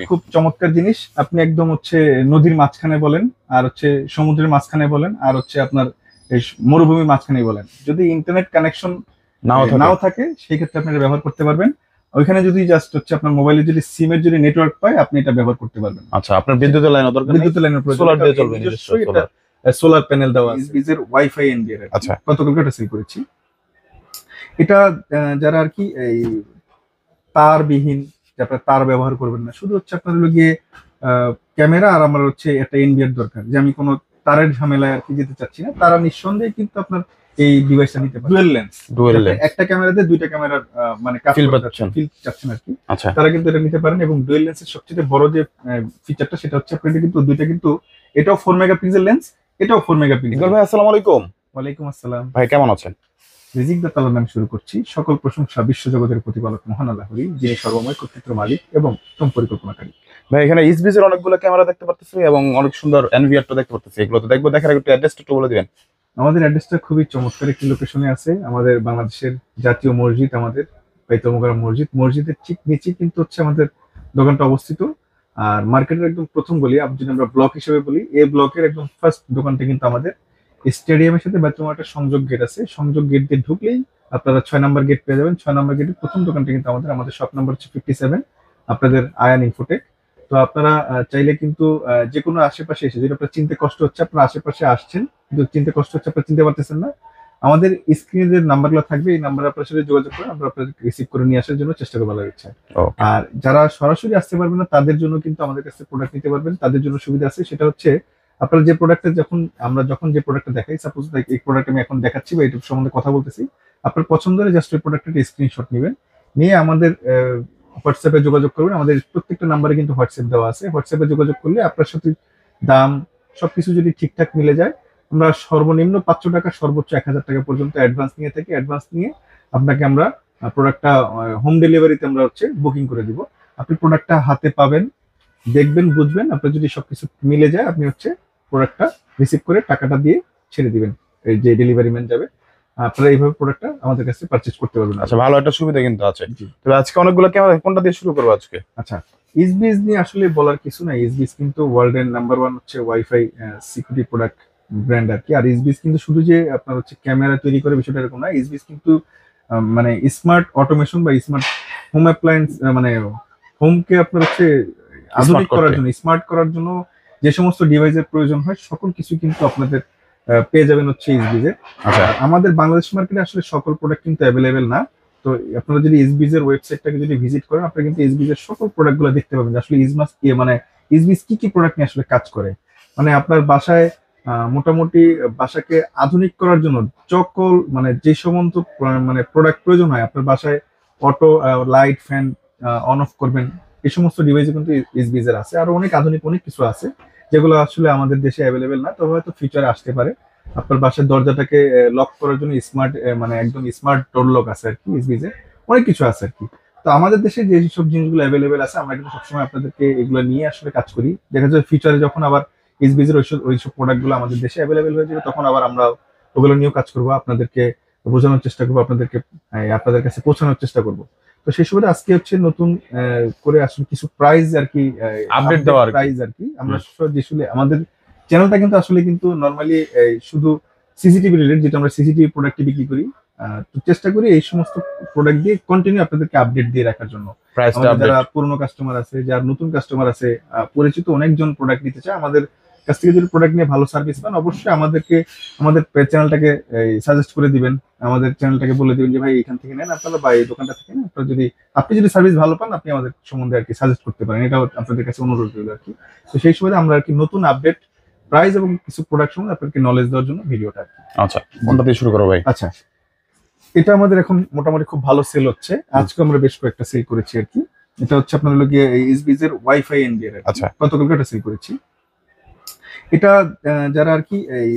খুব চমৎকার জিনিস। আপনি একদম হচ্ছে নদীর মাঝখানে বলেন, আর হচ্ছে সমুদ্রের মাঝখানে বলেন, আর হচ্ছে আপনার এই মরুভূমির মাঝখানে বলেন, যদি ইন্টারনেট কানেকশন নাও থাকে সেই ক্ষেত্রে আপনি এটা ব্যবহার করতে পারবেন। ওইখানে যদি জাস্ট হচ্ছে আপনার মোবাইলে যদি সিমের যদি নেটওয়ার্ক পায়, আপনি এটা ব্যবহার করতে পারবেন। আচ্ছা, আপনার বিদ্যুতের লাইন দরকার নেই, বিদ্যুতের লাইনের প্রয়োজন, সোলার দিয়ে চলবে, নিজস্ব সোলার সোলার প্যানেল দেওয়া আছে। ইজবিজের ওয়াইফাই এনবিআর আচ্ছা, গতকালকে এটা সেল করেছি। এটা যারা আর কি এই তারবিহীন, যে আপনার তার ব্যবহার করবেন না, শুধু হচ্ছে আপনার হলো গিয়ে ক্যামেরা আর আমার হচ্ছে একটা এনবিআর দরকার, যে আমি কোনো তারের ঝামেলায় আর কি যেতে চাচ্ছি না, তারা নিঃসন্দেহে কিন্তু আপনার এই ডিভাইসটা নিতে পারে। ডুয়েল লেন্স, একটা ক্যামেরাতে দুইটা ক্যামেরার মানে ফিল চাচ্ছেন আর কি, তারা কিন্তু এটা নিতে পারেন। এবং ডুয়েল লেন্সের সবচেয়ে বড় যে ফিচারটা সেটা হচ্ছে আপনি কিন্তু দুইটা কিন্তু, এটাও 4 মেগাপিক্সেল লেন্স, এটাও 4 মেগাপিক্সেল। ভাই আসসালামু আলাইকুম। ওয়ালাইকুম আসসালাম ভাই, কেমন আছেন? রিজিক দা তাআলার নামে শুরু করছি। সকল প্রশংসা বিশ্বজগতের প্রতিপালক মহান আল্লাহরই, যিনি সর্বময় কর্তৃত্বের মালিক এবং উত্তম পরিকল্পনাকারী। ভাই, এখানে ইসবিজের অনেকগুলো ক্যামেরা দেখতে পারতেছি এবং অনেক সুন্দর এনভিআরটা দেখতে পারতেছি, এগুলো তো দেখবো। দেখার একটু অ্যাড্রেসটা একটু বলে দিবেন। আমাদের অ্যাড্রেসটা খুবই চমৎকার একটি লোকেশনে আছে। আমাদের বাংলাদেশের জাতীয় মসজিদ, আমাদের বাইতুল মুকাররম মসজিদ, মসজিদের ঠিক নিচে কিন্তু হচ্ছে আমাদের দোকানটা অবস্থিত। আর মার্কেটের একদম প্রথম গলি, যদি আমরা ব্লক হিসেবে বলি, এই ব্লকের একদম ফার্স্ট দোকানটা কিন্তু আমাদের। স্টেডিয়ামের সাথে বাইতুল মুকাররম একটা সংযোগ গেট আছে, সংযোগ গেট দিয়ে ঢুকলেই আপনারা 6 নম্বর গেট পেয়ে যাবেন। 6 নম্বর গেটের প্রথম দোকানটা কিন্তু আমাদের শপ নাম্বার হচ্ছে 57, আপনাদের আয়ান ইনফোটেক। তো আপনারা চাইলে কিন্তু যে কোনো আশেপাশে এসে, যদি আপনার চিনতে কষ্ট হচ্ছে, আপনার আশেপাশে আসছেন কিন্তু চিনতে কষ্ট হচ্ছে, আপনারা চিনতে পারতেছেন না, আমাদের স্ক্রিনে যে নাম্বারগুলো থাকবে, এই নাম্বারে আপনার সাথে যোগাযোগ করে আমরা আপনাদের রিসিভ করে নিয়ে আসার জন্য চেষ্টা করবো লাগছে। আর যারা সরাসরি আসতে পারবেন না, তাদের জন্য কিন্তু আমাদের কাছে প্রোডাক্ট নিতে পারবেন। তাদের জন্য সুবিধা আছে, সেটা হচ্ছে আপনার যে প্রোডাক্টটা যখন যে প্রোডাক্টটা দেখাই, সাপোজ এই প্রোডাক্ট আমি এখন দেখাচ্ছি বা এইটুকু সম্বন্ধে কথা বলতেছি, আপনার পছন্দ হলে জাস্ট ওই প্রোডাক্টের স্ক্রিনশট নেবেন, নিয়ে আমাদের হোয়াটসঅ্যাপে যোগাযোগ করবেন। আমাদের প্রত্যেকটা নাম্বারে কিন্তু হোয়াটসঅ্যাপ দেওয়া আছে। হোয়াটসঅ্যাপে যোগাযোগ করলে আপনার সাথে দাম সবকিছু যদি ঠিকঠাক মিলে যায়, আমরা সর্বনিম্ন 500 টাকা, সর্বোচ্চ 1000 টাকা পর্যন্ত অ্যাডভান্স নিয়ে থাকি। অ্যাডভান্স নিয়ে আপনাকে আমরা প্রোডাক্টটা হোম ডেলিভারিতে আমরা হচ্ছে বুকিং করে দিব। আপনি প্রোডাক্টটা হাতে পাবেন, দেখবেন, বুঝবেন, আপনার যদি সবকিছু মিলে যায়, আপনি হচ্ছে প্রোডাক্টটা রিসিভ করে টাকাটা দিয়ে ছেড়ে দিবেন, এই যে ডেলিভারি ম্যান যাবে। আপনারা এইভাবে প্রোডাক্টটা আমাদের কাছে পারচেজ করতে পারবেন। আচ্ছা, ভালো একটা সুবিধা কিন্তু আছে। তবে আজকে অনেকগুলো ক্যামেরা, কোনটা দিয়ে শুরু করবো আজকে? আচ্ছা, ইসবিস নিয়ে আসলে বলার কিছু নাই। ইসবিস কিন্তু ওয়ার্ল্ডের নাম্বার 1 হচ্ছে ওয়াইফাই সিকিউরিটি প্রোডাক্ট ব্র্যান্ড আর কি। আর ইসবিস কিন্তু শুধু যে আপনার হচ্ছে ক্যামেরা তৈরি করে বিষয়টা এরকম না। ইসবিস কিন্তু মানে স্মার্ট অটোমেশন বা স্মার্ট হোম অ্যাপ্লায়েন্স, মানে হোমকে আপনার হচ্ছে আধুনিক করার জন্য, স্মার্ট করার জন্য যে সমস্ত ডিভাইসের প্রয়োজন হয়, সকল কিছু কিন্তু আপনাদের পেয়ে যাবেন হচ্ছে ইসবিজে। আচ্ছা, আমাদের বাংলাদেশ মার্কেটে আসলে সকল প্রোডাক্ট কিন্তু অ্যাভেলেবেল না। তো আপনারা যদি এসবিজের ওয়েবসাইটটাকে যদি ভিজিট করেন, আপনারা কিন্তু এসবিজের সকল প্রোডাক্টগুলো দেখতে পাবেন, আসলে ইজমাস কি, মানে ইসবিজ কি কি প্রোডাক্ট নিয়ে আসলে কাজ করে। মানে আপনার বাসায় মোটামুটি বাসাকে আধুনিক করার জন্য সকল, মানে যে সমস্ত মানে প্রোডাক্ট প্রয়োজন হয়, আপনার বাসায় auto light, fan on of করবেন, এই সমস্ত ডিভাইসে কিন্তু এসবিজের আছে। আরো অনেক আধুনিক অনেক কিছু আছে যেগুলো আসলে আমাদের দেশে অ্যাভেলেবেল না, তবে হয়তো ফিউচারে আসতে পারে। আপনার বাসার দরজাটাকে লক করার জন্য স্মার্ট, মানে একদম স্মার্ট ডোর লক আছে আর কি, এসবিজে অনেক কিছু আছে আর কি। তো আমাদের দেশে যে সব জিনিসগুলো অ্যাভেলেবেল আছে, আমরা কিন্তু সবসময় আপনাদেরকে এগুলো নিয়ে আসলে কাজ করি। দেখা যায় ফিউচারে যখন আবার এসবিজের ওইসব প্রোডাক্টগুলো আমাদের দেশে অ্যাভেলেবেল হয়ে যাবে, তখন আবার আমরা ওগুলো নিয়েও কাজ করবো, আপনাদেরকে বোঝানোর চেষ্টা করবো, আপনাদের কাছে পৌঁছানোর চেষ্টা করবো। তো সেই সুবাদে আজকে হচ্ছে নতুন করে আসলে কিছু প্রাইস আর কি, আপডেট দেওয়ার প্রাইস আর কি। আমরা আসলে আমাদের চ্যানেলটা কিন্তু আসলে কিন্তু নরমালি শুধু সিসিটিভি রিলেটেড, যেটা আমরা সিসিটিভি প্রোডাক্ট বিক্রি করি, তো চেষ্টা করি এই সমস্ত প্রোডাক্ট দিয়ে কন্টিনিউ আপনাদেরকে আপডেট দিয়ে রাখার জন্য। যারা পুরনো কাস্টমার আছে, যারা নতুন কাস্টমার আছে, পরিচিত অনেকজন প্রোডাক্ট নিতে চায়, আমাদের কাছ থেকে যদি প্রোডাক্ট নিয়ে ভালো সার্ভিস পান, অবশ্যই আমাদের চ্যানেলটাকে সাজেস্ট করে দিবেন, আমাদের চ্যানেলটাকে বলে দিবেন যে ভাই এখান থেকে নেন আপনারা, বা এই দোকানটা থেকে নেন। আপনি যদি সার্ভিস ভালো পান, আপনি আমাদের সম্বন্ধে আর কি সাজেস্ট করতে পারেন, এটা আপনাদের কাছে অনুরোধ রইল আর কি। তো সেই সময় আমরা আর কি নতুন আপডেট প্রাইস এবং কিছু প্রোডাক্ট সম্বন্ধে আপনাকে নলেজ দেওয়ার জন্য ভিডিওটা আর কি। আচ্ছা, কোনটা দিয়ে শুরু করবো ভাই? আচ্ছা, এটা আমাদের এখন মোটামুটি খুব ভালো সেল হচ্ছে, আজকে আমরা বেশ কয়েকটা সেল করেছি আর কি। এটা হচ্ছে আপনার হলো গিয়ে এসবিজের ওয়াইফাই এনবিআর। আচ্ছা, গতকালকে এটা সেল করেছি। এটা যারা আর কি এই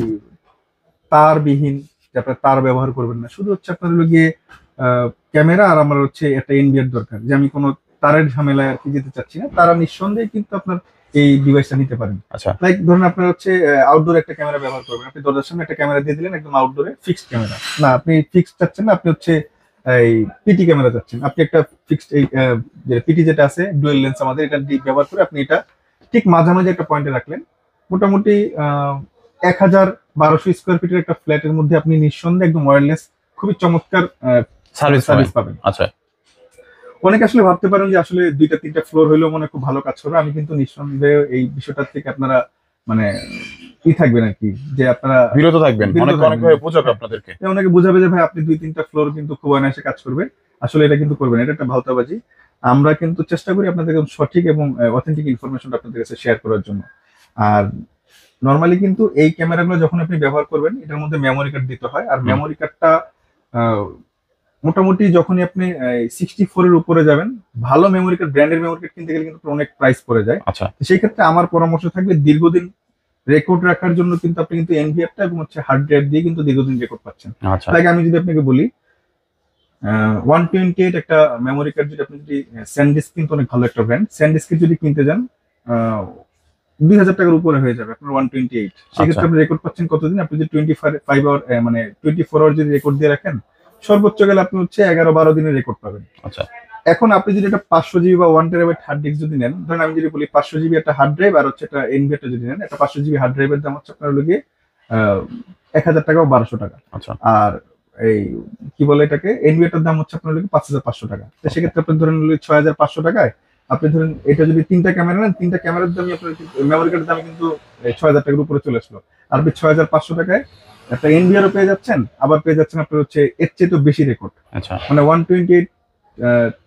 তারবিহীন, যে আপনার তার ব্যবহার করবেন না, শুধু হচ্ছে আপনার হলো গিয়ে ক্যামেরা আর আমার হচ্ছে একটা এনবিআর দরকার, যে আমি কোনো তারের ঝামেলায় আর কি যেতে চাচ্ছি না, তারা নিঃসন্দেহে কিন্তু আপনার এই ডিভাইসটা নিতে পারেন। আচ্ছা, লাইক ধরুন আপনার হচ্ছে আউটডোর একটা ক্যামেরা ব্যবহার করবেন, আপনি দরজার সামনে একটা ক্যামেরা দিয়ে দিলেন, একদম আউটডোরে ফিক্সড ক্যামেরা, না আপনি ফিক্সড চাচ্ছেন না, আপনি হচ্ছে এই পিটি ক্যামেরা চাচ্ছেন, আপনি একটা ফিক্সড এই যে পিটি যেটা আছে ডুয়েল লেন্স আমাদের, এটা দিয়ে ব্যবহার করে আপনি এটা ঠিক মাঝামাঝি একটা পয়েন্টে রাখলেন, মোটামুটি 1000-1200 স্কোয়ার ফিটের একটা ফ্ল্যাটের মধ্যে আপনি নিঃসন্দেহে একদম ওয়্যারলেস খুবই চমৎকার সার্ভিস পাবেন। আচ্ছা অনেকে আসলে ভাবতে পারেন যে আসলে 2টা-3টা ফ্লোর হইলেও মনে হয় খুব ভালো কাজ করবে, আমি কিন্তু নিঃসন্দেহে এই বিষয়টা থেকে আপনারা মানে থাকবেন আর কি, যে আপনারা বিরত থাকবেন, বিরত অনেক থাকবেন। ভাবে বোঝাবে আপনাদেরকে। অনেকে বোঝাবে যে ভাই আপনি 2-3টা ফ্লোর কিন্তু খুব অনায়াসে কাজ করবে, আসলে এটা কিন্তু করবেন, এটা একটা ভাওতাবাজি। আমরা কিন্তু চেষ্টা করি আপনাদের সঠিক এবং অথেন্টিক ইনফরমেশনটা আপনাদের কাছে শেয়ার করার জন্য। আর নর্মালি কিন্তু এই ক্যামেরাগুলো যখন আপনি ব্যবহার করবেন এটার মধ্যে মেমোরি কার্ড দিতে হয়, আর মেমোরি কার্ডটা মোটামুটি যখনই আপনি 64 এর উপরে যাবেন, ভালো মেমোরি কার্ড ব্র্যান্ডের মেমোরি কার্ড কিনতে গেলে কিন্তু অনেক প্রাইস পড়ে যায়। আচ্ছা সেই ক্ষেত্রে আমার পরামর্শ থাকবে দীর্ঘদিন রেকর্ড রাখার জন্য কিন্তু আপনি কিন্তু এনভিআরটা এবং হার্ড ড্রাইভ দিয়ে কিন্তু দীর্ঘদিন রেকর্ড পাচ্ছেন। আচ্ছা লাইক আমি যদি আপনাকে বলি 128 একটা মেমোরি কার্ড যদি আপনি যদি স্যানডিস্ক কিন্তু অনেক ভালো একটা ব্র্যান্ড, স্যানডিস্কের যদি কিনতে যান 2000 টাকার উপরে হয়ে যাবে আপনার 128। সেক্ষেত্রে আপনি রেকর্ড পাচ্ছেন কতদিন, আপনি যদি 25 আওয়ার মানে 24 আওয়ার যদি রেকর্ড দিয়ে রাখেন, সর্বোচ্চ গেলে আপনি হচ্ছে 11-12 দিনের রেকর্ড পাবেন। আচ্ছা এখন আপনি যদি একটা 500 জিবি বা 1 টেরাবাইট হার্ড ডিস্ক যদি নেন, ধরেন আমি যদি বলি 500 জিবি একটা হার্ড ড্রাইভ আর হচ্ছে একটা এনভিআরটা যদি নেন, একটা 500 জিবি হার্ড ড্রাইভের দাম হচ্ছে আপনার লগে 1000 টাকা বা 1200 টাকা। আচ্ছা আর এই কি বলে এটাকে এনভিআরটার দাম হচ্ছে আপনার লগে 5500 টাকা। তো সেক্ষেত্রে আপনি ধরেন 6500 টাকায় আপনি ধরেন এটা যদি 3টা ক্যামেরা নেন, 3টা ক্যামেরার দামই আপনার মেমোরি কার্ডের দামে কিন্তু 6000 টাকার উপরে চলে আসলো। আর আপনি 6500 টাকায় একটা এনভিআরও পেয়ে যাচ্ছেন, আবার পেয়ে যাচ্ছেন আপনার হচ্ছে এর চেয়ে বেশি রেকর্ড, আচ্ছা মানে 128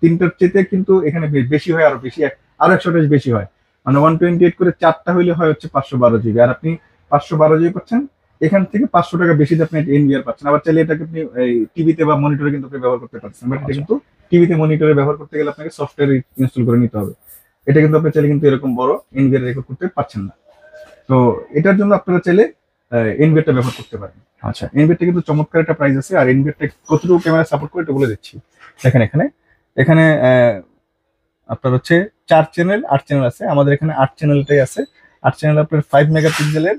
তিনটার চেতে কিন্তু এখানে বেশি হয়, আরো বেশি আরো 128 বেশি হয়, মানে 128 করে 4টা হইলে হয় হচ্ছে 512 জিবি, আর আপনি 512 জিবি পাচ্ছেন, এখান থেকে 500 টাকা বেশি আপনি এনভিআর পাচ্ছেন। আবার চাইলে এটাকে আপনি টিভিতে বা মনিটরে কিন্তু আপনি ব্যবহার করতে পারছেন, বাট এটা কিন্তু টিভিতে মনিটরে ব্যবহার করতে গেলে আপনাকে সফটওয়্যার ইনস্টল করে নিতে হবে, এটা কিন্তু আপনি চাইলে কিন্তু এরকম বড় এনভিআর রেকর্ড করতে পারছেন না। তো এটার জন্য আপনারা চাইলে এনভিআরটা ব্যবহার করতে পারেন। আচ্ছা, এনভিআরটা কিন্তু চমৎকার একটা প্রাইস আছে, আর এনভিআরটা কতটুকু ক্যামেরা সাপোর্ট করে এটা বলে দিচ্ছি। দেখেন এখানে আপনার হচ্ছে 4 চ্যানেল 8 চ্যানেল আছে, আমাদের এখানে 8 চ্যানেলটাই আছে। 8 চ্যানেল আপনার 5 মেগাপিক্সেলের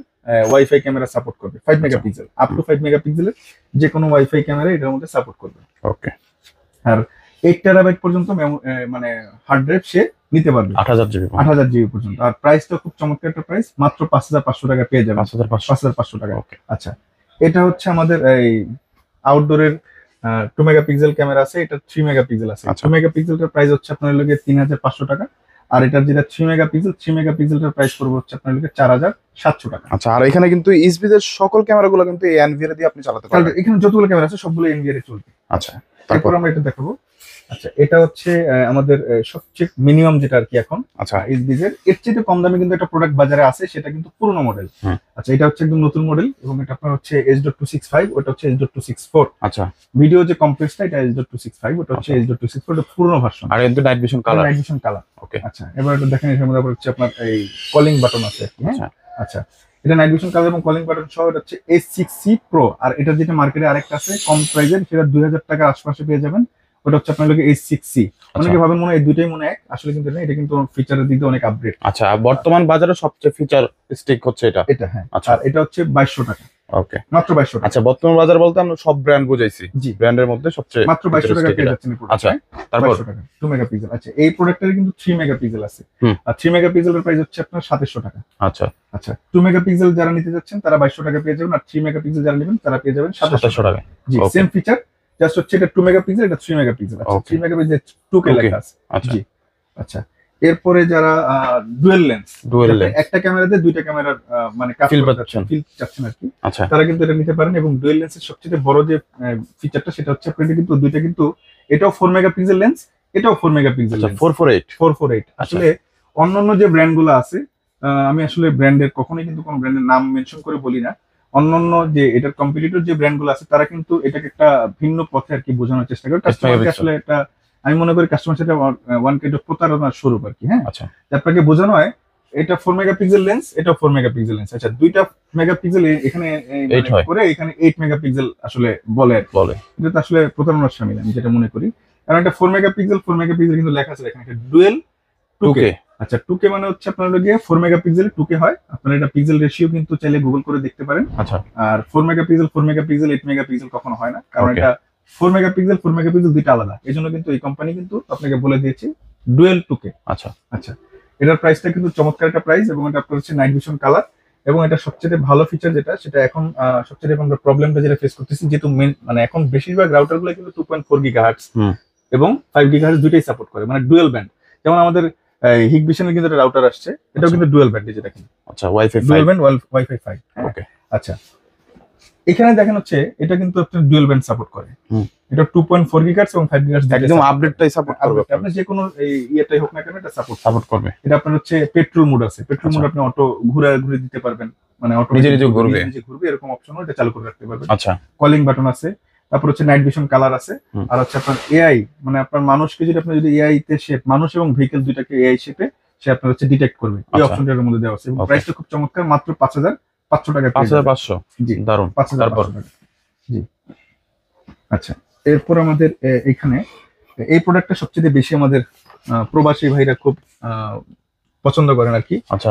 ওয়াইফাই ক্যামেরা সাপোর্ট করবে, 5 মেগাপিক্সেল আপ টু 5 মেগাপিক্সেলের যে কোনো ওয়াইফাই ক্যামেরা এটার মধ্যে সাপোর্ট করবে। ওকে, আর 8 টেরাবাইট পর্যন্ত মানে হার্ড ড্রাইভ সে নিতে পারবে, 8000 জিবি 8000 জিবি পর্যন্ত। আর প্রাইসটা খুব চমৎকার একটা প্রাইস, মাত্র 5500 টাকা পেয়ে যাবেন। 5500 টাকা। ওকে আচ্ছা, এটা হচ্ছে আমাদের এই আউটডোরের 2 মেগাপিক্সেল ক্যামেরা আছে, এটা 3 মেগাপিক্সেল আছে। 2 মেগাপিক্সেলটার প্রাইস হচ্ছে আপনার লগে 3500 টাকা, আর এটা যেটা 3 মেগাপিক্সেলটার প্রাইস পড়বে হচ্ছে আপনার লগে 4700 টাকা। আচ্ছা, আর এখানে কিন্তু ইসবি এর সকল ক্যামেরাগুলো কিন্তু এই এনভিআর দিয়ে আপনি চালাতে পারবেন। এখানে যতগুলো ক্যামেরা আছে সবগুলো এনভিআর এ চলবে। আচ্ছা, তারপর আমরা এটা দেখাবো। আচ্ছা, এটা হচ্ছে আমাদের সবচেয়ে মিনিমাম যেটা আর কি এখন। আচ্ছা, এসবিজের এর চেয়ে কম দামে কিন্তু একটা প্রোডাক্ট বাজারে আছে, সেটা কিন্তু পুরনো মডেল। আচ্ছা, এটা হচ্ছে একদম নতুন মডেল, এবং এটা আপনার হচ্ছে H.265, ওটা হচ্ছে H.264। আচ্ছা, ভিডিও যে কমপ্লেক্সটা এটা H.265, ওটা হচ্ছে H.264, এটা পুরনো ভার্সন। আর এতে night vision colour, night vision colour. Okay. আচ্ছা, এবার এটা দেখেন, এর মধ্যে আবার হচ্ছে আপনার এই কলিং বাটন আছে আর কি। হ্যাঁ, আচ্ছা, এটা নাইট ভিশন কালার এবং কলিং বাটন সহ, এটা হচ্ছে S6C Pro। আর এটা যেটা মার্কেটে আরেকটা আছে কম প্রাইসের, সেটা 2000 টাকার আশপাশে পেয়ে যাবেন, ওটা হচ্ছে আপনার লোকে H6C। অনেকে ভাবেন মনে হয় এই দুইটাই মনে এক, আসলে কিন্তু না, এটা কিন্তু ফিচারের দিক দিয়ে অনেক আপডেট। আচ্ছা, বর্তমান বাজারে সবচেয়ে ফিচার স্টিক হচ্ছে এটা। হ্যাঁ। আচ্ছা, আর এটা হচ্ছে 2200 টাকা। ওকে, মাত্র 2200 টাকা। আচ্ছা, বর্তমান বাজার বলতে আমরা সব ব্র্যান্ড বুঝাইছি, জি, ব্র্যান্ডের মধ্যে সবচেয়ে মাত্র 2200 টাকা পেয়ে যাচ্ছেন। আচ্ছা, তারপর 2200 টাকা 2 মেগাপিক্সেল। আচ্ছা, এই প্রোডাক্টের কিন্তু 3 মেগাপিক্সেল আছে, আর 3 মেগাপিক্সেলের প্রাইস হচ্ছে আপনার 2700 টাকা। আচ্ছা আচ্ছা, 2 মেগাপিক্সেল যারা নিতে যাচ্ছেন তারা 2200 টাকা পেয়ে যাবেন, আর 3 মেগাপিক্সেল যারা নেবেন তারা পেয়ে যাবেন 2700 টাকা। জি, সেম ফিচার, জাস্ট হচ্ছে এটা 2 মেগাপিক্সেল, এটা 3 মেগাপিক্সেল। আচ্ছা, 3 মেগাপিক্সেল 2K লেখা আছে। জি, আচ্ছা। এরপরে যারা ডুয়েল লেন্স, একটা ক্যামেরাতে দুইটা ক্যামেরার মানে ফিল চাচ্ছেন আর কি, আচ্ছা, তারা কিন্তু এটা নিতে পারেন। এবং ডুয়েল লেন্সের সবচেয়ে বড় যে ফিচারটা সেটা হচ্ছে আপনাদের কিন্তু দুইটা কিন্তু, এটাও 4 মেগাপিক্সেল লেন্স, এটাও 4 মেগাপিক্সেল লেন্স। 448। আসলে অন্যান্য যে ব্র্যান্ডগুলো আছে, আমি আসলে ব্র্যান্ডের কখনোই কিন্তু কোনো ব্র্যান্ডের নাম মেনশন করে বলি না, অন্যান্য যে এটার কম্পিটিটর যে ব্র্যান্ডগুলো আছে তারা কিন্তু এটাকে একটা ভিন্ন পথে আর কি বোঝানোর চেষ্টা করে কাস্টমারকে। আসলে এটা আমি মনে করি কাস্টমার সাথে ওয়ান কাইন্ড অফ প্রতারণার স্বরূপ আর কি। হ্যাঁ, আচ্ছা, আপনাকে বোঝানো হয় এটা 4 মেগাপিক্সেল লেন্স, এটাও 4 মেগাপিক্সেল লেন্স। আচ্ছা, দুইটা মেগাপিক্সেল এখানে করে এখানে 8 মেগাপিক্সেল আসলে বলে। এটা তো আসলে প্রতারণার শামিল আমি যেটা মনে করি, কারণ এটা 4 মেগাপিক্সেল কিন্তু লেখা আছে এখানে ডুয়েল 2K। আচ্ছা, 2K মানে হচ্ছে আপনার লগে 4 মেগাপিক্সেল 2K হয়। আপনারা এটা পিক্সেল রেশিও কিন্তু চাইলে গুগল করে দেখতে পারেন। আচ্ছা, আর 4 মেগাপিক্সেল 8 মেগাপিক্সেল কখনো হয় না, কারণ এটা 4 মেগাপিক্সেল দুইটা আলাদা, এই জন্য কিন্তু এই কোম্পানি কিন্তু আপনাকে বলে দিয়েছে ডুয়েল 2K। আচ্ছা আচ্ছা, এটার প্রাইসটা কিন্তু চমৎকার একটা প্রাইস, এবং এটা আপনার হচ্ছে নাইট ভিশন কালার, এবং এটা সবচেয়ে ভালো ফিচার যেটা, সেটা এখন সবচেয়ে আমরা প্রবলেমটা যেটা ফেস করতেছি, যেহেতু মানে এখন বেশিরভাগ রাউটার গুলো কিন্তু 2.4 গিগাহার্টজ এবং 5 গিগাহার্টজ দুইটাই সাপোর্ট করে, মানে ডুয়েল ব্যান্ড। যেমন আমাদের হিগবিশনের কিন্তু একটা রাউটার আসছে, এটাও কিন্তু ডুয়েল ব্যান্ড, যেটা কিন্তু আচ্ছা ওয়াইফাই ডুয়েল ব্যান্ড ওয়াইফাই 5। ওকে আচ্ছা, এখানে দেখেন হচ্ছে এটা কিন্তু আপনার ডুয়েল ব্যান্ড সাপোর্ট করে, এটা 2.4 গিগাহার্টজ এবং 5 গিগাহার্টজ একদম আপডেটটাই সাপোর্ট করবে, আপনি যে কোনো ইয়েটাই হোক না কেন এটা সাপোর্ট করবে। এটা আপনার হচ্ছে পেট্রোল মোড আছে, পেট্রোল মোড আচ্ছা। আপনি অটো ঘুরে দিতে পারবেন, মানে অটো নিজে নিজে ঘুরবে এরকম অপশনও এটা চালু করে রাখতে পারবেন। আচ্ছা, কলিং বাটন আছে, তারপর হচ্ছে নাইট ভিশন কালার আছে, আর হচ্ছে আপনার এআই, মানে আপনার মানুষকে যদি আপনি যদি এআই তে শেপ, মানুষ এবং ভেহিকল দুইটাকে এআই শেপে সে আপনার হচ্ছে ডিটেক্ট করবে, এই অপশনটার মধ্যে দেওয়া আছে, এবং প্রাইসটা খুব চমৎকার, মাত্র 5,500 টাকা। 5,500, জি দারুন। 5,500 টাকা, জি। আচ্ছা, এরপর আমাদের এখানে এই প্রোডাক্টটা সবচেয়ে বেশি আমাদের প্রবাসী ভাইরা খুব পছন্দ করেন আর কি। আচ্ছা,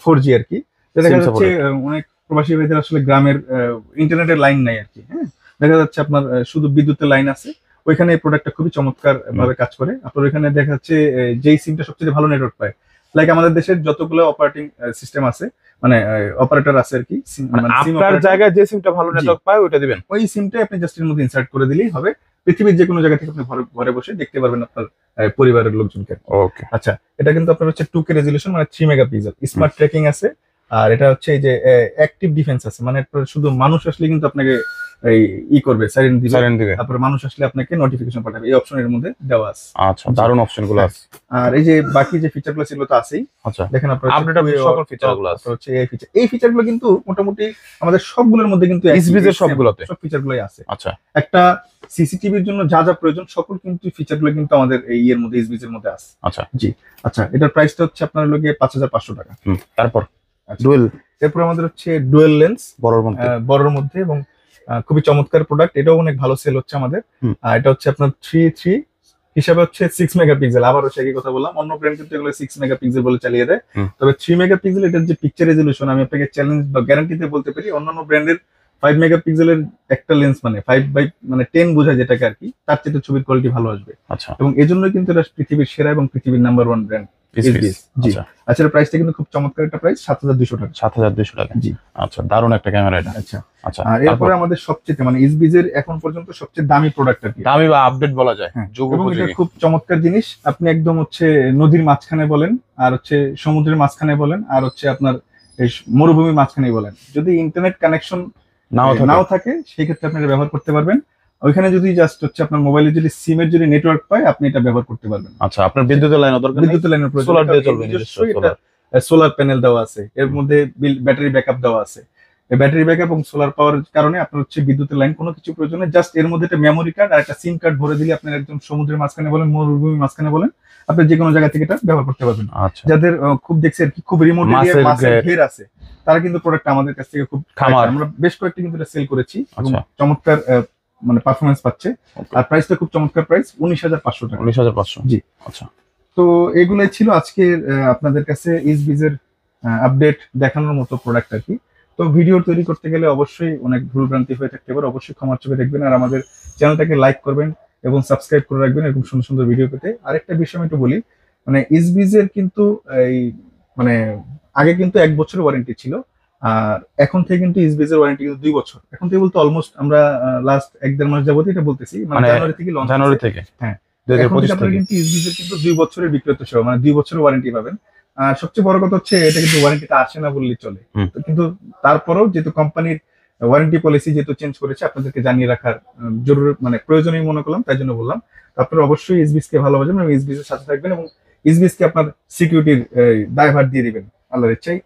4G আর কি, দেখা যাচ্ছে অনেক প্রবাসী ভাইদের আসলে গ্রামের ইন্টারনেটের লাইন নাই আর কি, হ্যাঁ, দেখা যাচ্ছে আপনার শুধু বিদ্যুতের লাইন আছে, ওইখানে এই প্রোডাক্টটা খুবই চমৎকার ভাবে কাজ করে। আপনার ওইখানে দেখা যাচ্ছে যেই সিমটা সবচেয়ে ভালো নেটওয়ার্ক পায়, লাইক আমাদের দেশের যতগুলো অপারেটিং সিস্টেম আছে, মানে অপারেটর আছে আর কি, আপনার জায়গায় যে সিমটা ভালো নেটওয়ার্ক পায় ওইটা দিবেন, ওই সিমটা আপনি জাস্ট এর মধ্যে ইনসার্ট করে দিলেই হবে, পৃথিবীর যে কোনো জায়গা থেকে আপনি ঘরে বসে দেখতে পারবেন আপনার পরিবারের লোকজনকে। ওকে, আচ্ছা, এটা কিন্তু আপনার হচ্ছে 2K রেজলিউশন, মানে 3 মেগাপিক্সেল, স্মার্ট ট্র্যাকিং আছে, আর এটা হচ্ছে এই যে অ্যাক্টিভ ডিফেন্স আছে, মানে শুধু মানুষ আসলে কিন্তু আপনাকে এই করবে, সাইরেন দিবে, তারপর মানুষ আসলে আপনাকে নোটিফিকেশন পাঠাবে, এই অপশনের মধ্যে দেওয়া আছে। আচ্ছা, দারুণ অপশন গুলো আছে। আর এই যে বাকি যে ফিচার গুলো সেগুলো তো আছেই। আচ্ছা, দেখেন আপনার আপডেট সকল ফিচার গুলো আছে, হচ্ছে এই ফিচার গুলো কিন্তু মোটামুটি আমাদের সবগুলোর মধ্যে কিন্তু এসবিএস এর সবগুলোতে সব ফিচার গুলোই আছে। আচ্ছা, একটা সিসিটিভির জন্য যা যা প্রয়োজন সকল কিন্তু ফিচার গুলো কিন্তু আমাদের এই এর মধ্যে এসবিএস এর মধ্যে আছে। আচ্ছা, জি। আচ্ছা, এটার প্রাইসটা হচ্ছে আপনার লগে 5,500 টাকা। তারপর ডুয়েল, এরপর আমাদের হচ্ছে ডুয়েল লেন্স, বড়র মধ্যে এবং খুবই চমৎকার প্রোডাক্ট, এটাও অনেক ভালো সেল হচ্ছে আমাদের। এটা হচ্ছে আপনার 3 হিসাবে হচ্ছে 6 মেগাপিক্সেল, আবারও সে একই কথা বললাম, অন্য ব্র্যান্ড কিন্তু এগুলো 6 মেগাপিক্সেল বলে চালিয়ে দেয়, তবে 3 মেগাপিক্সেল এটার যে পিকচার রেজলিউশন, আমি আপনাকে চ্যালেঞ্জ বা গ্যারান্টিতে বলতে পারি অন্যান্য ব্র্যান্ডের 5 মেগাপিক্সেলের একটা লেন্স মানে 10 বোঝায় যেটাকে আর কি, তার চেয়ে ছবির কোয়ালিটি ভালো আসবে। আচ্ছা, এবং এজন্যই কিন্তু এটা পৃথিবীর সেরা এবং পৃথিবীর নাম্বার 1 ব্র্যান্ড এসবিএস। জি। আচ্ছা, এর প্রাইসটা কিন্তু খুব চমৎকার একটা প্রাইস, 7,200 টাকা। 7,200 টাকা, জি। আচ্ছা, দারুণ একটা ক্যামেরা এটা। আচ্ছা আচ্ছা, আর এরপরে আমাদের সবচেয়ে মানে এসবিএস এর এখন পর্যন্ত সবচেয়ে দামি প্রোডাক্ট আর কি, দামি বা আপডেট বলা যায়, এবং এটা খুব চমৎকার জিনিস, আপনি একদম হচ্ছে নদীর মাঝখানে বলেন, আর হচ্ছে সমুদ্রের মাঝখানে বলেন, আর হচ্ছে আপনার এই মরুভূমির মাঝখানে বলেন, যদি ইন্টারনেট কানেকশন নাও থাকে সেই ক্ষেত্রে আপনি এটা ব্যবহার করতে পারবেন। ওইখানে যদি জাস্ট হচ্ছে আপনার মোবাইলে যদি সিমের যদি নেটওয়ার্ক পায় আপনি এটা ব্যবহার করতে পারবেন। আচ্ছা, আপনার বিদ্যুতের লাইন দরকার নেই, বিদ্যুতের লাইনের প্রয়োজন, সোলার দিয়ে চলবে, সোলার প্যানেল দেওয়া আছে, এর মধ্যে ব্যাটারি ব্যাকআপ দেওয়া আছে, ব্যাটারি ব্যাকআপ এবং সোলার পাওয়ার কারণে আপনার হচ্ছে বিদ্যুতের লাইন কোনো কিছু প্রয়োজন নেই, জাস্ট এর মধ্যে একটা মেমোরি কার্ড আর একটা সিম কার্ড ভরে দিলে আপনি একদম সমুদ্রের মাঝখানে বলেন, মরুভূমির মাঝখানে বলেন, আপনি যে কোনো জায়গা থেকে এটা ব্যবহার করতে পারবেন। আচ্ছা, যাদের খুব দেখছে আর কি খুব রিমোট এরিয়া মাছের ঘের আছে, তারা কিন্তু প্রোডাক্ট আমাদের কাছ থেকে খুব আমরা বেশ কয়েকটি কিন্তু এটা সেল করেছি, চমৎকার মানে পারফরমেন্স পাচ্ছে, আর প্রাইসটা খুব চমৎকার প্রাইস, 19,500 টাকা। 19,500, জি। আচ্ছা, তো এগুলাই ছিল আজকে আপনাদের কাছে এসবিএস এর আপডেট দেখানোর মতো প্রোডাক্ট আর কি। তো ভিডিও তৈরি করতে গেলে অবশ্যই অনেক ভুলভ্রান্তি হয়ে থাকতে পারে, অবশ্যই ক্ষমার চোখে দেখবেন, আর আমাদের চ্যানেলটাকে লাইক করবেন এবং সাবস্ক্রাইব করে রাখবেন এরকম সুন্দর সুন্দর ভিডিও পেতে। আরেকটা বিষয় আমি একটু বলি, মানে এসবিএস এর কিন্তু এই মানে আগে কিন্তু 1 বছরের ওয়ারেন্টি ছিল, আর এখন থেকে কিন্তু এসবিএস এর ওয়ারেন্টি কিন্তু 2 বছর, এখন থেকে বলতে অলমোস্ট আমরা লাস্ট 1-1.5 মাস যাবত এটা বলতেছি, মানে জানুয়ারি থেকে লঞ্চ, জানুয়ারি থেকে, হ্যাঁ, 2025 থেকে কিন্তু এসবিএস এর কিন্তু 2 বছরের বিক্রয় সেবা, মানে 2 বছরের ওয়ারেন্টি পাবেন। আর সবচেয়ে বড় কথা হচ্ছে এটা কিন্তু ওয়ারেন্টিটা আসে না বললেই চলে, কিন্তু তারপরেও যেহেতু কোম্পানির ওয়ারেন্টি পলিসি যেহেতু চেঞ্জ করেছে আপনাদেরকে জানিয়ে রাখার জরুরি মানে প্রয়োজনীয় মনে করলাম, তাই জন্য বললাম। আপনারা অবশ্যই এসবিএস কে ভালোবাসবেন এবং এসবিএস এর সাথে থাকবেন এবং এসবিএস কে আপনার সিকিউরিটির দায়ভার দিয়ে দিবেন। আল্লাহর ইচ্ছায়,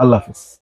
আল্লাহ হাফেজ।